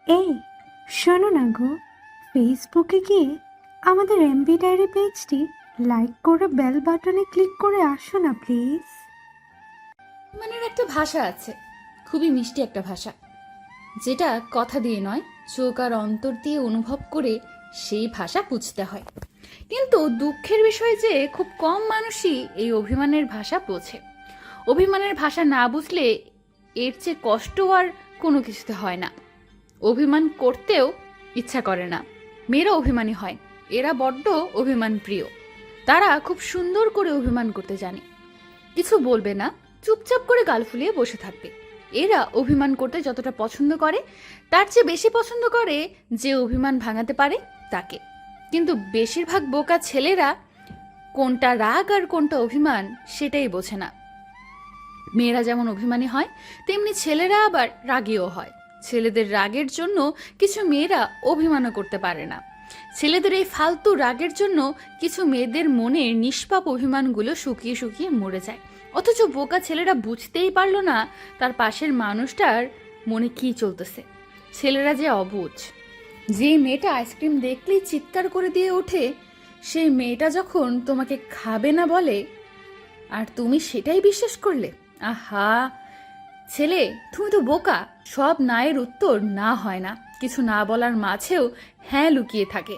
এই শোনো না গো, ফেসবুকে গিয়ে আমাদের এমবি ডায়েরি পেজটি লাইক করে বেল বাটনে ক্লিক করে আসো না প্লিজ। মানের একটা ভাষা আছে, খুবই মিষ্টি একটা ভাষা, যেটা কথা দিয়ে নয়, চোখ আর অন্তর দিয়ে অনুভব করে সেই ভাষা বুঝতে হয়। কিন্তু দুঃখের বিষয় যে খুব কম মানুষই এই অভিমানের ভাষা বোঝে। অভিমানের ভাষা না বুঝলে এর চেয়ে কষ্ট আর কোনো কিছুতে হয় না। অভিমান করতেও ইচ্ছা করে না। মেয়েরা অভিমানী হয়, এরা বড্ড অভিমান প্রিয়। তারা খুব সুন্দর করে অভিমান করতে জানে। কিছু বলবে না, চুপচাপ করে গাল ফুলিয়ে বসে থাকবে। এরা অভিমান করতে যতটা পছন্দ করে, তার চেয়ে বেশি পছন্দ করে যে অভিমান ভাঙাতে পারে তাকে। কিন্তু বেশিরভাগ বোকা ছেলেরা কোনটা রাগ আর কোনটা অভিমান সেটাই বোঝে না। মেয়েরা যেমন অভিমানী হয়, তেমনি ছেলেরা আবার রাগীও হয়। ছেলেদের রাগের জন্য কিছু মেয়েরা অভিমানও করতে পারে না। ছেলেদের এই ফালতু রাগের জন্য কিছু মেয়েদের মনের নিষ্পাপ অভিমানগুলো শুকিয়ে শুকিয়ে মরে যায়। অথচ বোকা ছেলেরা বুঝতেই পারলো না তার পাশের মানুষটার মনে কি চলতেছে। ছেলেরা যে অবুঝ। যে মেয়েটা আইসক্রিম দেখলেই চিৎকার করে দিয়ে ওঠে, সেই মেয়েটা যখন তোমাকে খাবে না বলে আর তুমি সেটাই বিশ্বাস করলে, আহা ছেলে, তুমি তো বোকা। সব নায়ের উত্তর না হয় না, কিছু না বলার মাঝেও হ্যাঁ লুকিয়ে থাকে,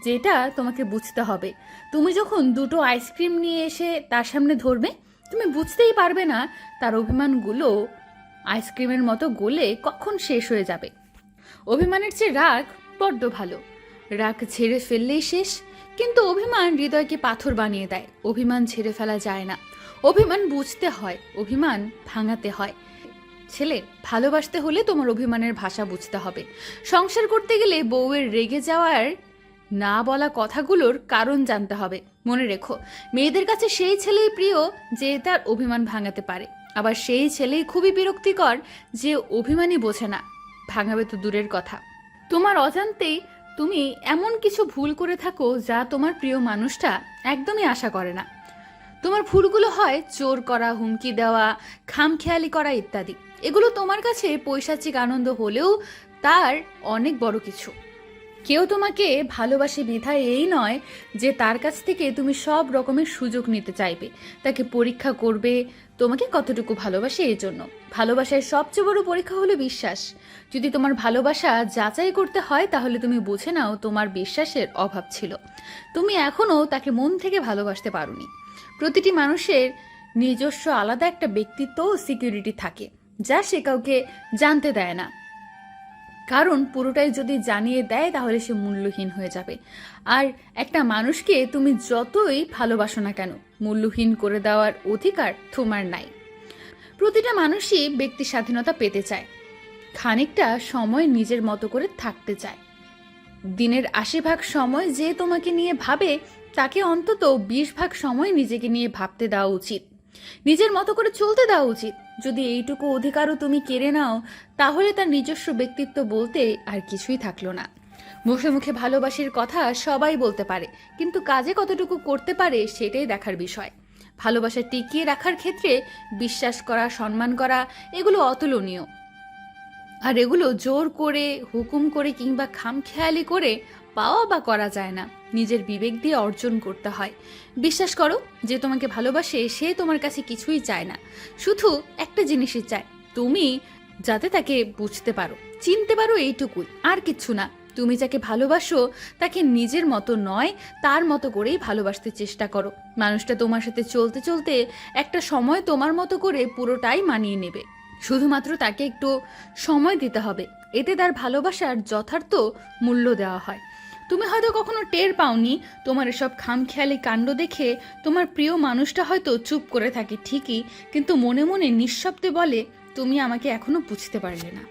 যেটা তোমাকে বুঝতে হবে। তুমি যখন দুটো আইসক্রিম নিয়ে এসে তার সামনে ধরবে, তুমি বুঝতেই পারবে না তার অভিমানগুলো আইসক্রিমের মতো গলে কখন শেষ হয়ে যাবে। অভিমানের চেয়ে রাগ বড্ড ভালো। রাগ ছেড়ে ফেললেই শেষ, কিন্তু অভিমান হৃদয়কে পাথর বানিয়ে দেয়। অভিমান ছেড়ে ফেলা যায় না, অভিমান বুঝতে হয়, অভিমান ভাঙাতে হয়। ছেলে, ভালোবাসতে হলে তোমার অভিমানের ভাষা বুঝতে হবে। সংসার করতে গেলে বউয়ের রেগে যাওয়ার না বলা কথাগুলোর কারণ জানতে হবে। মনে রেখো, মেয়েদের কাছে সেই ছেলেই প্রিয় যে তার অভিমান ভাঙাতে পারে। আবার সেই ছেলেই খুবই বিরক্তিকর যে অভিমানই বোঝে না, ভাঙাবে তো দূরের কথা। তোমার অজান্তেই তুমি এমন কিছু ভুল করে থাকো যা তোমার প্রিয় মানুষটা একদমই আশা করে না। তোমার ভুলগুলো হয় চোর করা, হুমকি দেওয়া, খামখেয়ালি করা ইত্যাদি। এগুলো তোমার কাছে পৈশাচিক আনন্দ হলেও তার অনেক বড় কিছু। কেউ তোমাকে ভালোবাসে বিধায় এই নয় যে তার কাছ থেকে তুমি সব রকমের সুযোগ নিতে চাইবে, তাকে পরীক্ষা করবে তোমাকে কতটুকু ভালোবাসে। এই জন্য ভালোবাসার সবচেয়ে বড় পরীক্ষা হলো বিশ্বাস। যদি তোমার ভালোবাসা যাচাই করতে হয়, তাহলে তুমি বুঝে নাও তোমার বিশ্বাসের অভাব ছিল। তুমি এখনো তাকে মন থেকে ভালোবাসতে পারোনি। প্রতিটি মানুষের নিজস্ব আলাদা একটা ব্যক্তিত্ব ও সিকিউরিটি থাকে, যা সে কাউকে জানতে দেয় না। কারণ পুরোটাই যদি জানিয়ে দেয় তাহলে সে মূল্যহীন হয়ে যাবে। আর একটা মানুষকে তুমি যতই ভালোবাসো না কেন, মূল্যহীন করে দেওয়ার অধিকার তোমার নাই। প্রতিটা মানুষই ব্যক্তি স্বাধীনতা পেতে চায়, খানিকটা সময় নিজের মতো করে থাকতে চায়। দিনের ৮০ ভাগ সময় যে তোমাকে নিয়ে ভাবে, তাকে অন্তত ২০ ভাগ সময় নিজেকে নিয়ে ভাবতে দেওয়া উচিত, নিজের মতো করে চলতে দেওয়া উচিত। যদি এইটুকু অধিকারও তুমি কেড়ে নাও, তাহলে তার নিজস্ব ব্যক্তিত্ব বলতে আর কিছুই থাকলো না। মুখে মুখে ভালোবাসির কথা সবাই বলতে পারে, কিন্তু কাজে কতটুকু করতে পারে সেটাই দেখার বিষয়। ভালোবাসা টিকিয়ে রাখার ক্ষেত্রে বিশ্বাস করা, সম্মান করা, এগুলো অতুলনীয়। আর এগুলো জোর করে, হুকুম করে কিংবা খামখেয়ালি করে পাওয়া বা করা যায় না, নিজের বিবেক দিয়ে অর্জন করতে হয়। বিশ্বাস করো, যে তোমাকে ভালোবাসে সে তোমার কাছে কিছুই চায় না, শুধু একটা জিনিসই চায়, তুমি যাতে তাকে বুঝতে পারো, চিনতে পারো, এইটুকুই, আর কিচ্ছু না। তুমি যাকে ভালোবাসো তাকে নিজের মতো নয়, তার মতো করেই ভালোবাসতে চেষ্টা করো। মানুষটা তোমার সাথে চলতে চলতে একটা সময় তোমার মতো করে পুরোটাই মানিয়ে নেবে। শুধুমাত্র তাকে একটু সময় দিতে হবে, এতে তার ভালোবাসার যথার্থ মূল্য দেওয়া হয়। তুমি হয়তো কখনো টের পাওনি, তোমার এসব খামখেয়ালি কাণ্ড দেখে তোমার প্রিয় মানুষটা হয়তো চুপ করে থাকে ঠিকই, কিন্তু মনে মনে নিঃশব্দে বলে, তুমি আমাকে এখনো বুঝতে পারলে না।